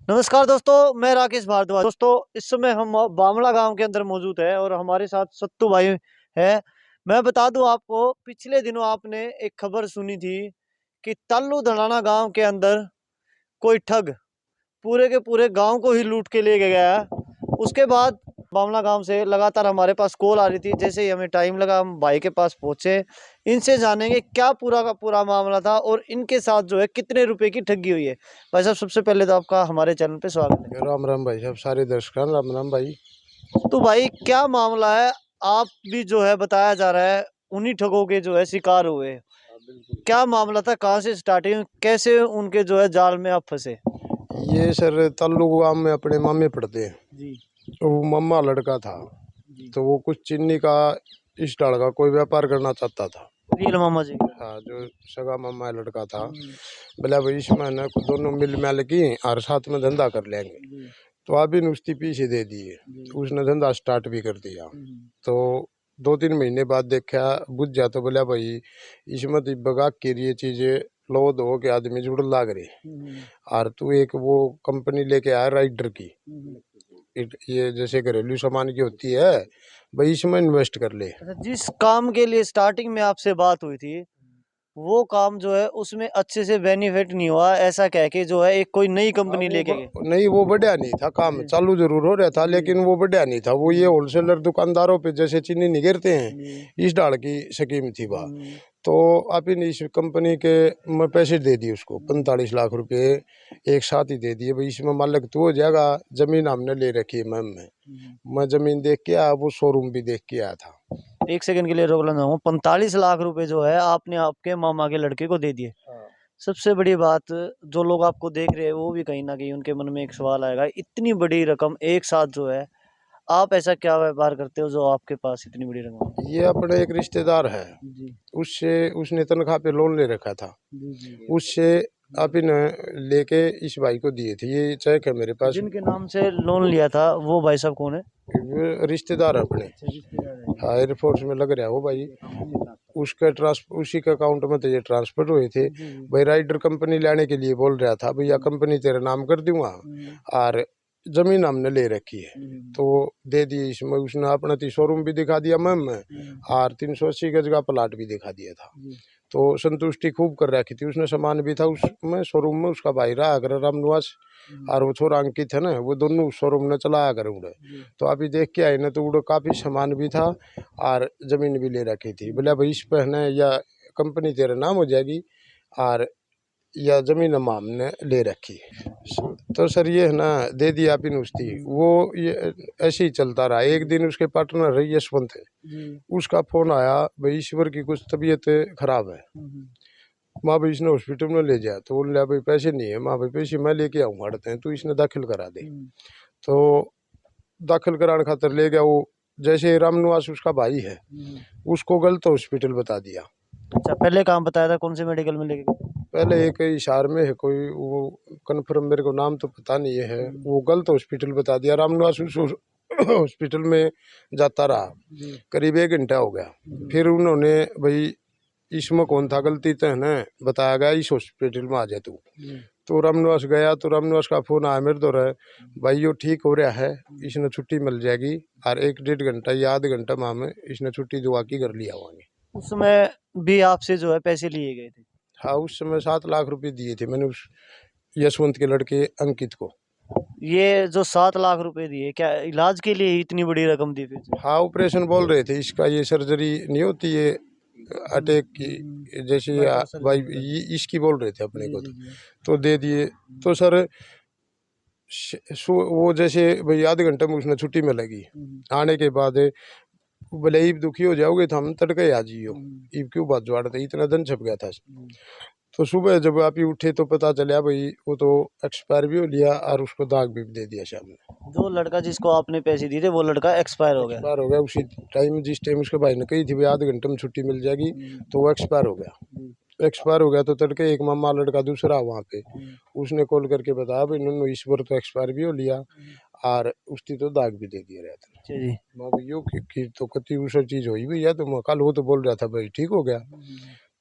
नमस्कार दोस्तों, मैं राकेश भारद्वाज। दोस्तों, इस समय हम बामला गांव के अंदर मौजूद है और हमारे साथ सत्तू भाई है। मैं बता दूं आपको, पिछले दिनों आपने एक खबर सुनी थी कि तल्लू धड़ाना गांव के अंदर कोई ठग पूरे के पूरे गांव को ही लूट के ले गया है। उसके बाद बामला गांव से लगातार हमारे पास कॉल आ रही थी। जैसे ही हमें टाइम लगा, हम भाई के पास पहुंचे। इनसे जानेंगे क्या पूरा का पूरा मामला था और इनके साथ जो है कितने रुपए की ठगी हुई है। भाई साहब, सबसे पहले तो आपका हमारे चैनल पे स्वागत है। राम राम भाई साहब, सारे दर्शकों राम राम भाई। तो भाई, क्या मामला है? आप भी जो है बताया जा रहा है उन्हीं ठगों के जो है शिकार हुए। क्या मामला था? कहाँ से स्टार्टिंग, कैसे उनके जो है जाल में आप फंसे? ये सर ताल्लुक गाँव में अपने मामे पड़ते हैं। जी तो वो मामा लड़का था, जी। तो वो कुछ चीनी का इस डाल का कोई व्यापार करना चाहता था। रियल मामा जी। हाँ, जो सगा मामा लड़का था, बोला भाई इसमें ना दोनों मिल मिल की और साथ में धंधा कर लेंगे। जी तो अभी ने उसकी पीछे दे दिए, जी। तो उसने धंधा स्टार्ट भी कर दिया। हम्म, तो 2-3 महीने बाद देखा बुझ जा, तो बोला भाई इसमें तो बगा के ये चीजें लो दो के आदमी जुड़ लाग रहे, हम्म, और तू एक वो कंपनी लेके आया राइडर की। हम्म। ये जैसे घरेलू सामान की होती है, भाई इसमें इन्वेस्ट कर ले। अच्छा, जिस काम के लिए स्टार्टिंग में आपसे बात हुई थी, वो काम जो है उसमें अच्छे से बेनिफिट नहीं हुआ, ऐसा कह के जो है एक कोई नई हाँ, कंपनी लेके गए। नहीं वो बढ़िया नहीं था, काम जी चालू जरूर हो रहा था जी लेकिन वो बढ़िया नहीं था। वो ये जी होलसेलर दुकानदारों पे जैसे चीनी नहीं गिरते हैं, जी। इस डाल की स्कीम थी वह। हम्म, तो आप इन इस कंपनी के मैं पैसे दे दिए उसको, हम्म, 45 लाख रुपए एक साथ ही दे दिए। भाई इसमें मालिक तू हो जाएगा, जमीन हमने ले रखी है मैम में। हम्म। मैं जमीन देख के आया, वो शोरूम भी देख के आया था। एक सेकंड के लिए रोक लेना चाहूंगा। 45 लाख रुपए जो है आपने आपके मामा के लड़के को दे दिए। हाँ। सबसे बड़ी बात, जो लोग आपको देख रहे हैं वो भी कहीं ना कहीं उनके मन में एक सवाल आएगा, इतनी बड़ी रकम एक साथ जो है, आप ऐसा क्या व्यापार करते हो जो आपके पास इतनी बड़ी रकम है? ये अपने एक रिश्तेदार है, जी उससे उसने तनख्वाह पे लोन ले रखा था। जी जी। उससे आप इन लेके इस भाई को दिए थे। ये चेक है मेरे पास। जिनके नाम से लोन लिया था वो भाई साहब कौन है? वो रिश्तेदार है अपने। अच्छा, रिश्तेदार है। हाँ, एयरफोर्स में लग रहा है वो भाई। उसका ट्रांसफर उसी के अकाउंट में तो ये ट्रांसफर हुए थे। जी जी। भाई राइडर कंपनी लाने के लिए बोल रहा था, भैया कंपनी तेरा नाम कर दूंगा हम्म, और जमीन हमने ले रखी है। हम्म, तो दे दी इसमें। उसने अपना शोरूम भी दिखा दिया मैम में, हम्म, और 380 गज का प्लाट भी दिखा दिया था। जी। तो संतुष्टि खूब कर रखी थी उसने। सामान भी था उसमें शोरूम में। उसका भाई रहा अगर राम निवास, और वो छोरा अंकित है ना, वो दोनों शोरूम ने चलाया कर उड़े। जी तो अभी देख के आए ना, तो उड़े काफ़ी सामान भी था और ज़मीन भी ले रखी थी। बोले भाई इस पे है ना, या कंपनी तेरे नाम हो जाएगी और या ज़मीन हम हमने ले रखी। तो सर ये है ना, दे दिया आप उसकी। वो ये ऐसे ही चलता रहा। एक दिन उसके पार्टनर है यशवंत है, जी। उसका फ़ोन आया, भाई ईश्वर की कुछ तबीयत खराब है, माँ भाई इसने हॉस्पिटल में ले जाया। तो बोले भाई पैसे नहीं है। माँ भाई पैसे मैं लेके आऊँगा अड़ते हैं, तो इसने दाखिल करा दे। तो दाखिल कराने खातर ले गया वो। जैसे रामनिवास उसका भाई है, उसको गलत हॉस्पिटल बता दिया। अच्छा, पहले काम बताया था कौन से मेडिकल में लेके गए? पहले एक इशार में है कोई, वो कन्फर्म मेरे को नाम तो पता नहीं है। वो गलत हॉस्पिटल बता दिया। रामनिवास उस हॉस्पिटल में जाता रहा, जी। करीब 1 घंटा हो गया। फिर उन्होंने भाई इसमें कौन था गलती तो है ना, बताया गया इस हॉस्पिटल में आ जा तू। जी। तो रामनिवास गया, तो रामनिवास का फोन आया मेरे तो रहे, भाई यो ठीक हो रहा है, इसने छुट्टी मिल जाएगी, और 1-1.5 घंटा या आध घंटा में इसने छुट्टी दुआ की कर लिया होंगे। उस समय भी आपसे जो है पैसे लिए गए थे? हाँ, उस समय 7 लाख रुपए दिए थे मैंने उस यशवंत के लड़के अंकित को। ये जो 7 लाख रुपए दिए, क्या इलाज के लिए इतनी बड़ी रकम दी फिर से? हाँ, ऑपरेशन बोल रहे थे इसका, ये सर्जरी नहीं होती ये अटैक की, जैसे भाई इसकी बोल रहे थे अपने जी को। जी तो दे दिए। तो सर वो जैसे भाई आधे घंटे में उसने छुट्टी मिलेगी। जी। आने के बाद भले ही दुखी हो जाओगे तो हम तड़के आ जाइयो, ईब क्यों बात जुआड़ था, इतना दिन छप गया था। तो सुबह जब आप ही उठे तो पता चला भाई वो तो एक्सपायर भी हो लिया, और उसको दाग भी दे दिया शाम में। जो लड़का जिसको आपने पैसे दिए थे वो लड़का एक्सपायर हो गया? एक्सपायर हो गया उसी टाइम, जिस टाइम उसके भाई ने कही थी भाई आधे घंटे में छुट्टी मिल जाएगी, तो वो एक्सपायर हो गया। एक्सपायर हो गया तो तड़के एक मामा लड़का दूसरा वहाँ पे, उसने कॉल करके बताया भाई इन्होंने इस बार तो एक्सपायर भी हो लिया और उसकी तो दाग भी दे दिया रहता। अच्छा जी। माँ भैया की तो कति उस चीज़ हुई भैया, तो मैं कल वो तो बोल रहा था भाई ठीक हो गया।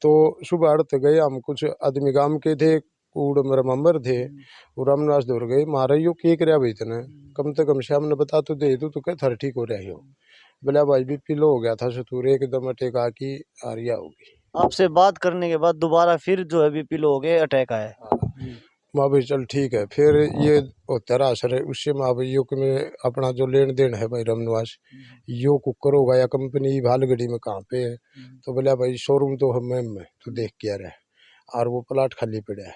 तो सुबह अड़त गए हम, कुछ आदमी गांव के थे, उड़ मेरा मेंबर थे वो रामनाथ दौड़ गए मारा यो के कर भाई तने कम से कम शाम ने बता तो दे तू क्या थर ठीक हो रहा हो बोला भाई बीपी लो हो गया था सतूर एकदम अटैक आकी आरिया होगी। आपसे बात करने के बाद दोबारा फिर जो है बीपी लो हो गए, अटैक आया। माँ भाई चल ठीक है फिर ये होता रहा सर उससे माँ भाई यो कि मैं अपना जो लेन देन है भाई रामनिवास यो कुकर होगा या कंपनी भालगढ़ी में कहाँ पे है तो बोला भाई शोरूम तो हम में तो देख के रहा है और वो प्लाट खाली पड़ा है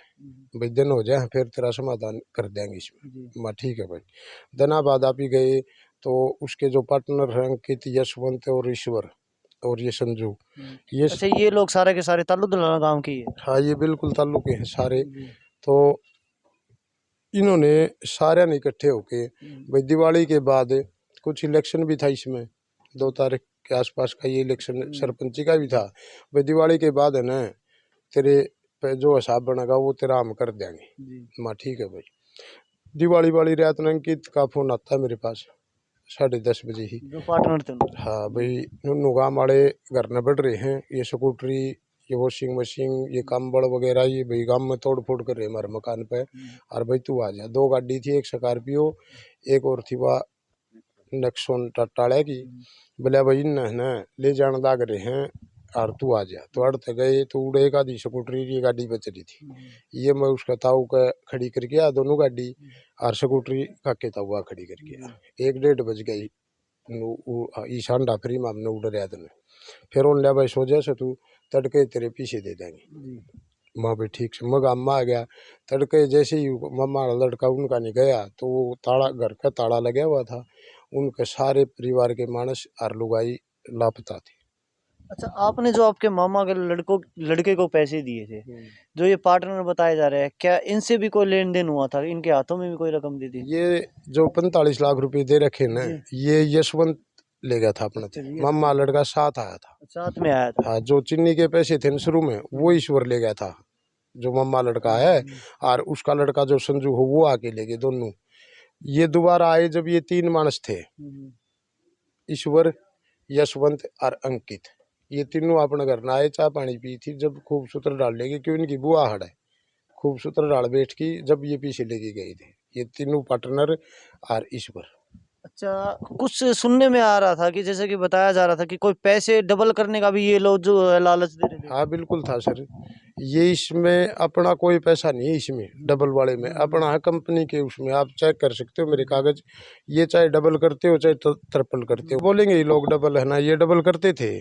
भाई दिन हो जाए फिर तेरा समाधान कर देंगे इसमें। माँ ठीक है भाई धनाबाद आप ही गए तो उसके जो पार्टनर हैं अंकित यशवंत और ईश्वर और ये संजू ये अच्छा, ये लोग सारे के सारे ताल्लुक दुलाना गांव की है। हाँ ये बिल्कुल ताल्लुक है सारे। तो इन्होंने सारे ने इकट्ठे होके भाई दिवाली के बाद कुछ इलेक्शन भी था इसमें 2 तारीख के आसपास का ये इलेक्शन सरपंची का भी था भाई दिवाली के बाद है ना तेरे पे जो हिसाब बनेगा वो तेरा हम कर देंगे। माँ ठीक है भाई दिवाली वाली रात में अंकित का फोन आता है मेरे पास 10:30 बजे ही। जो पार्टनर थे उनके। हाँ भाई नुन्नू गाँव वाले घर न बढ़ रहे हैं ये स्कूटरी ये वॉशिंग मशीन ये कंबल वगैरह ये भाई गांव में तोड़ फोड़ कर रहे हमारे मकान पे और भाई तू आ जा। 2 गाड़ी थी एक स्कॉर्पियो एक और थी वह नेक्सॉन टाटा की बोले भाई न ले जाने लाग रहे हैं और तू आ जा। तो अड़ गए तो उड़े एक आधी स्कूटरी की गाड़ी बच रही थी ये मैं उसका ताऊ का खड़ी करके आ दोनों गाड़ी और स्कूटरी काके ताऊ खड़ी करके 1-1:30 गई ईशान डाफरी में हमने उड़ रहा था फिर उन लिया भाई सो जैसे तू तड़के तेरे पीछे दे देंगे। माँ भाई ठीक से मैं गाँव में आ गया तड़के जैसे ही मामा लड़का उनका नहीं गया तो वो ताला घर का ताला लगा हुआ था उनके सारे परिवार के मानस और लुगाई लापता थे। अच्छा, आपने जो आपके मामा के लड़के को पैसे दिए थे, जो ये पार्टनर बताए जा रहे हैं, क्या इनसे भी कोई लेन देन हुआ था? इनके हाथों में भी कोई रकम दी थी? ये जो 45 लाख रुपए दे रखे ना ये यशवंत ले गया था अपना मामा लड़का साथ आया था। साथ में आया था। हाँ जो चीनी के पैसे थे शुरू में वो ईश्वर ले गया था जो मम्मा लड़का है और उसका लड़का जो संजू हो वो आके ले गए दोनों। ये दोबारा आए जब ये 3 मानस थे ईश्वर यशवंत और अंकित ये तीनों अपने घर न आए चाय पानी पी थी जब खूब सूत्र डाल लेगी क्यों इनकी बुआ हड़ है खूब सूत्र डाल बैठ की जब ये पीछे लेके गए थे ये तीनों पार्टनर और ईश्वर। अच्छा, कुछ सुनने में आ रहा था कि जैसे कि बताया जा रहा था कि कोई पैसे डबल करने का भी ये लोग जो है लालच दे रहे थे। हाँ बिल्कुल था सर ये इसमें अपना कोई पैसा नहीं है इसमें डबल वाले में अपना है कंपनी के उसमें आप चेक कर सकते हो मेरे कागज ये चाहे डबल करते हो चाहे ट्रिपल करते हो बोलेंगे ये लोग डबल है ना ये डबल करते थे।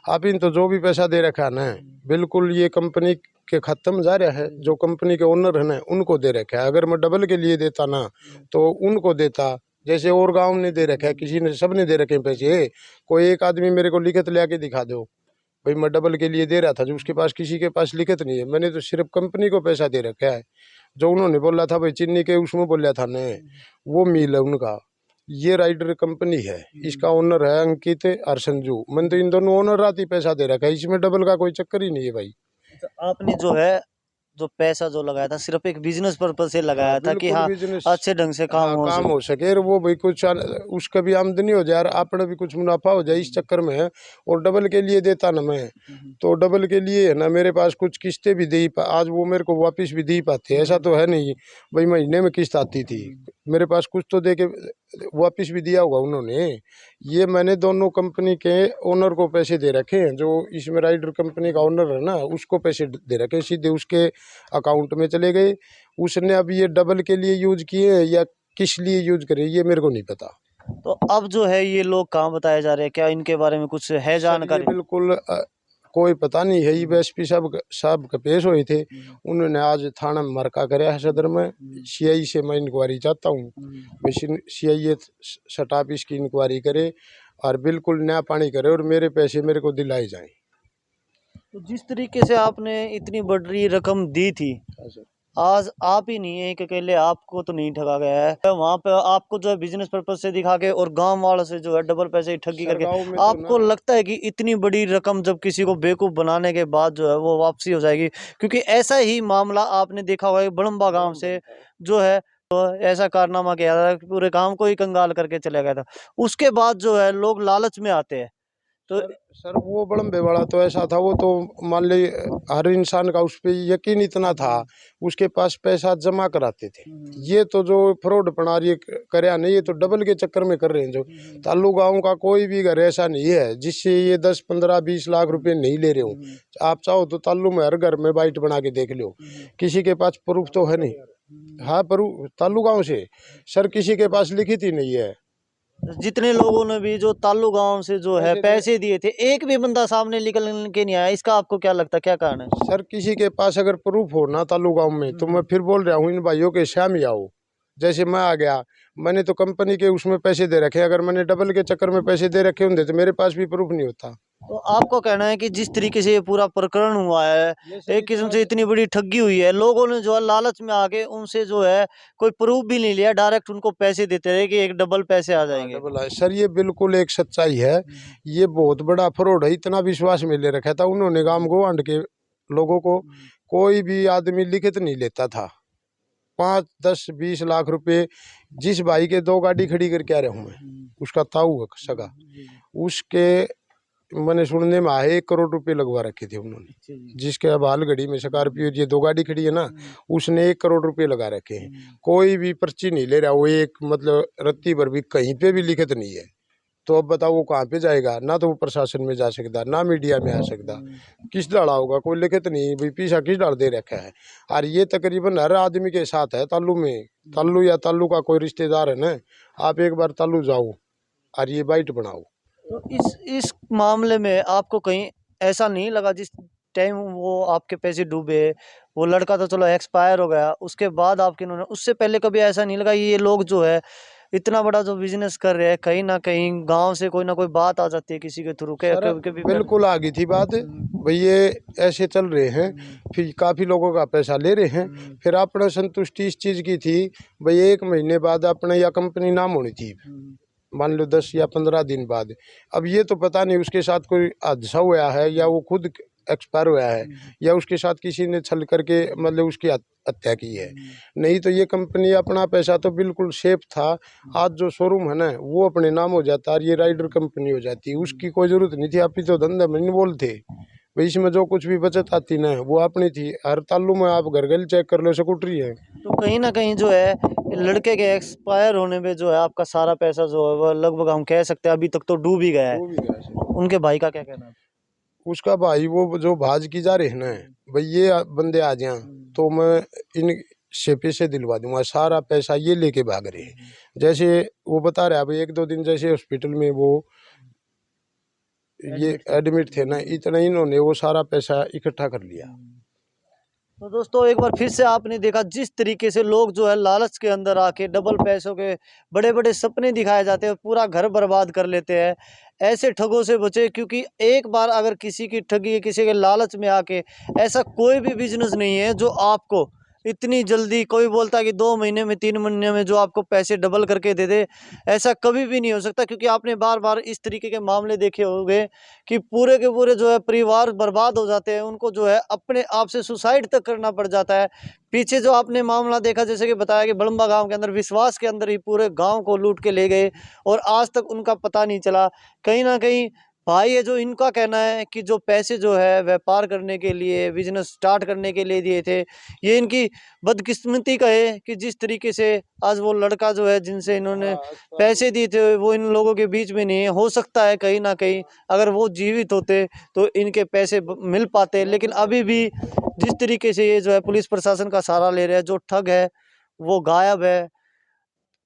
आप इन तो जो भी पैसा दे रखा है ना बिल्कुल ये कंपनी के खत्म जा रहा है जो कंपनी के ओनर है ना उनको दे रखा है। अगर मैं डबल के लिए देता ना तो उनको देता जैसे और गाँव ने दे रखा है किसी ने सब ने दे रखे पैसे कोई एक आदमी मेरे को लिखत ले आके दिखा दो भाई मैं डबल के लिए दे रहा था जो उसके पास किसी के पास लिखत नहीं है मैंने तो सिर्फ कंपनी को पैसा दे रखा है। जो उन्होंने बोला था भाई चीनी के उसमें बोला था ने वो मिल है उनका ये राइडर कंपनी है इसका ओनर है अंकित और संजू मैंने तो इन दोनों ओनर रात ही पैसा दे रखा है इसमें डबल का कोई चक्कर ही नहीं है भाई। आपने जो है जो पैसा जो लगाया था सिर्फ एक बिजनेस पर्पज से लगाया था कि हाँ अच्छे ढंग से काम हो सके और वो भाई कुछ उसका भी आमदनी हो जाए अपना भी कुछ मुनाफा हो जाए इस चक्कर में है। और डबल के लिए देता ना मैं तो डबल के लिए है ना मेरे पास कुछ किस्तें भी दी आज वो मेरे को वापस भी दी पाते ऐसा तो है नहीं भाई महीने में किस्त आती थी मेरे पास कुछ तो दे के वापस भी दिया होगा उन्होंने। ये मैंने दोनों कंपनी के ओनर को पैसे दे रखे हैं जो इसमें राइडर कंपनी का ओनर है ना उसको पैसे दे रखे सीधे उसके अकाउंट में चले गए। उसने अब ये डबल के लिए यूज किए या किस लिए यूज करे ये मेरे को नहीं पता। तो अब जो है ये लोग कहाँ बताए जा रहे हैं, क्या इनके बारे में कुछ है जानकारी? बिल्कुल कोई पता नहीं है। ये एसपी साहब के पेश हुए थे उन्होंने आज थाना में मरका कराया है सदर में सीआई से मैं इंक्वायरी चाहता हूँ सीआई स्टाफ इसकी इंक्वायरी करे और बिल्कुल नया पानी करे और मेरे पैसे मेरे को दिलाए जाएं। तो जिस तरीके से आपने इतनी बड़ी रकम दी थी आज आप ही नहीं है एक अकेले आपको तो नहीं ठगा गया है वहाँ पे आपको जो है बिजनेस पर्पज से दिखा के और गांव वालों से जो है डबल पैसे ठगी करके आपको लगता है कि इतनी बड़ी रकम जब किसी को बेवकूफ बनाने के बाद जो है वो वापसी हो जाएगी? क्योंकि ऐसा ही मामला आपने देखा होगा बड़म्बा गांव से जो है तो ऐसा कारनामा किया था पूरे गांव को ही कंगाल करके चला गया था। उसके बाद जो है लोग लालच में आते हैं तो सर वो बड़म्बे वाला तो ऐसा था, वो तो मान ली हर इंसान का उस पे यकीन इतना था, उसके पास पैसा जमा कराते थे। ये तो जो फ्रॉड बना रही करया नहीं, ये तो डबल के चक्कर में कर रहे हैं। जो ताल्लु गांव का कोई भी घर ऐसा नहीं है जिससे ये 10 15 20 लाख रुपए नहीं ले रहे हो। आप चाहो तो ताल्लु में हर घर में बाइट बना के देख लो, किसी के पास प्रूफ तो है नहीं। हाँ, पर ताल्लु गांव से सर किसी के पास लिखित ही नहीं है। जितने लोगों ने भी जो ताल्लु गांव से जो है पैसे दिए थे, एक भी बंदा सामने निकल के नहीं आया। इसका आपको क्या लगता है, क्या कारण है? सर किसी के पास अगर प्रूफ हो ना ताल्लु गांव में, तो मैं फिर बोल रहा हूँ इन भाइयों के शाम ही आओ। जैसे मैं आ गया, मैंने तो कंपनी के उसमें पैसे दे रखे, अगर मैंने डबल के चक्कर में पैसे दे रखे होंगे तो मेरे पास भी प्रूफ नहीं होता। तो आपको कहना है कि जिस तरीके से ये पूरा प्रकरण हुआ है, एक किस्म से इतनी बड़ी ठगी हुई है, लोगों ने जो है लालच में आके उनसे जो है कोई प्रूफ भी नहीं लिया, डायरेक्ट उनको पैसे देते रहे कि एक डबल पैसे आ जाएंगे। डबल है सर, ये बिल्कुल एक सच्चाई है। ये बहुत बड़ा फ्रॉड है। इतना विश्वास में ले रखा था उन्होंने गांव गोवांड के लोगों को। कोई भी आदमी लिखित नहीं लेता था। 5 10 20 लाख रुपए जिस भाई के 2 गाड़ी खड़ी करके आ रहा हूँ मैं, उसका ताऊ सगा, उसके मैंने सुनने में आए 1 करोड़ रुपए लगवा रखे थे उन्होंने। जिसके अब हाल घड़ी में स्कॉर्पियो ये 2 गाड़ी खड़ी है ना, उसने 1 करोड़ रुपए लगा रखे हैं। कोई भी पर्ची नहीं ले रहा, वो एक मतलब रत्ती भर भी कहीं पे भी लिखित नहीं है। तो अब बताओ वो कहाँ पे जाएगा? ना तो वो प्रशासन में जा सकता, ना मीडिया में आ सकता। किस डाला होगा? कोई लिखित नहीं भाई, पीछा किस डाल दे रखा है। और ये तकरीबन हर आदमी के साथ है ताल्लु में। ताल्लु या ताल्लु का कोई रिश्तेदार है ना, आप एक बार ताल्लु जाओ और ये बाइट बनाओ। तो इस मामले में आपको कहीं ऐसा नहीं लगा, जिस टाइम वो आपके पैसे डूबे, वो लड़का तो चलो एक्सपायर हो गया, उसके बाद आपके इन्होंने, उससे पहले कभी ऐसा नहीं लगा ये लोग जो है इतना बड़ा जो बिजनेस कर रहे हैं, कहीं ना कहीं गांव से कोई ना कोई बात आ जाती है किसी के थ्रू? कभी बिल्कुल आ गई थी बात भाई, ये ऐसे चल रहे हैं, फिर काफ़ी लोगों का पैसा ले रहे हैं। फिर अपने संतुष्टि इस चीज़ की थी भाई, 1 महीने बाद अपने या कंपनी नाम होनी थी, मान लो 10 या 15 दिन बाद। अब ये तो पता नहीं उसके साथ कोई हादसा हुआ है या वो खुद एक्सपायर हुआ है या उसके साथ किसी ने छल करके मतलब उसकी हत्या की है। नहीं तो ये कंपनी अपना पैसा तो बिल्कुल सेफ था। आज जो शोरूम है ना वो अपने नाम हो जाता और ये राइडर कंपनी हो जाती, उसकी कोई जरूरत नहीं थी। आप ही तो धंधे में नहीं बोलते भाई, इसमें जो कुछ भी बचत आती ना वो अपनी थी। हर ताल्लु में आप घर घर चेक कर लो, स्कूटरी है। तो कहीं ना कहीं जो है लड़के के एक्सपायर होने में जो है आपका सारा पैसा जो है वो लगभग हम कह सकते हैं अभी तक तो डूब ही गया है। उनके भाई का क्या कहना है? उसका भाई वो जो भाज की जा रहे हैं ना भाई, ये बंदे आ जाए तो मैं इन से पैसे दिलवा दूंगा, सारा पैसा ये लेके भाग रहे हैं। जैसे वो बता रहा है भाई, 1 2 दिन जैसे हॉस्पिटल में वो ये एडमिट थे ना, इतना इन्होंने वो सारा पैसा इकट्ठा कर लिया। तो दोस्तों एक बार फिर से आपने देखा जिस तरीके से लोग जो है लालच के अंदर आके डबल पैसों के बड़े बड़े सपने दिखाए जाते हैं, पूरा घर बर्बाद कर लेते हैं। ऐसे ठगों से बचे, क्योंकि एक बार अगर किसी की ठगी, किसी के लालच में आके, ऐसा कोई भी बिजनेस नहीं है जो आपको इतनी जल्दी, कोई बोलता है कि 2 महीने में 3 महीने में जो आपको पैसे डबल करके दे दे, ऐसा कभी भी नहीं हो सकता। क्योंकि आपने बार बार इस तरीके के मामले देखे होंगे कि पूरे के पूरे जो है परिवार बर्बाद हो जाते हैं, उनको जो है अपने आप से सुसाइड तक करना पड़ जाता है। पीछे जो आपने मामला देखा, जैसे कि बताया कि बड़म्बा गांव के अंदर विश्वास के अंदर ही पूरे गांव को लूट के ले गए और आज तक उनका पता नहीं चला। कहीं ना कहीं भाई है जो इनका कहना है कि जो पैसे जो है व्यापार करने के लिए, बिजनेस स्टार्ट करने के लिए दिए थे, ये इनकी बदकिस्मती का है कि जिस तरीके से आज वो लड़का जो है जिनसे इन्होंने पैसे दिए थे वो इन लोगों के बीच में नहीं है। हो सकता है कहीं ना कहीं अगर वो जीवित होते तो इनके पैसे मिल पाते, लेकिन अभी भी जिस तरीके से ये जो है पुलिस प्रशासन का सहारा ले रहे हैं, जो ठग है वो गायब है।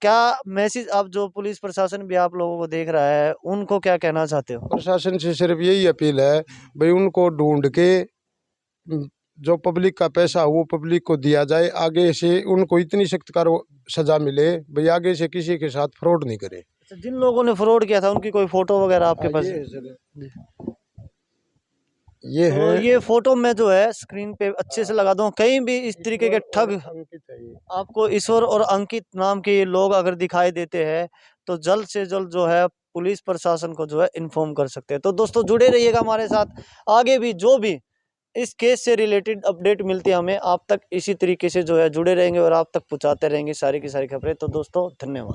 क्या मैसेज आप, जो पुलिस प्रशासन भी आप लोगों को देख रहा है, उनको क्या कहना चाहते हो? प्रशासन से सिर्फ यही अपील है भाई, उनको ढूंढ के जो पब्लिक का पैसा वो पब्लिक को दिया जाए। आगे से उनको इतनी सख्त सजा मिले भाई, आगे से किसी के साथ फ्रॉड नहीं करे। जिन लोगों ने फ्रॉड किया था उनकी कोई फोटो वगैरह आपके पास? ये तो है, ये फोटो मैं जो है स्क्रीन पे अच्छे से लगा दूं। कहीं भी इस तरीके के ठग आपको ईश्वर और अंकित नाम के ये लोग अगर दिखाई देते हैं तो जल्द से जल्द जो है पुलिस प्रशासन को जो है इन्फॉर्म कर सकते हैं। तो दोस्तों जुड़े रहिएगा हमारे साथ, आगे भी जो भी इस केस से रिलेटेड अपडेट मिलती है हमें आप तक, इसी तरीके से जो है जुड़े रहेंगे और आप तक पहुंचाते रहेंगे सारी की सारी खबरें। तो दोस्तों धन्यवाद।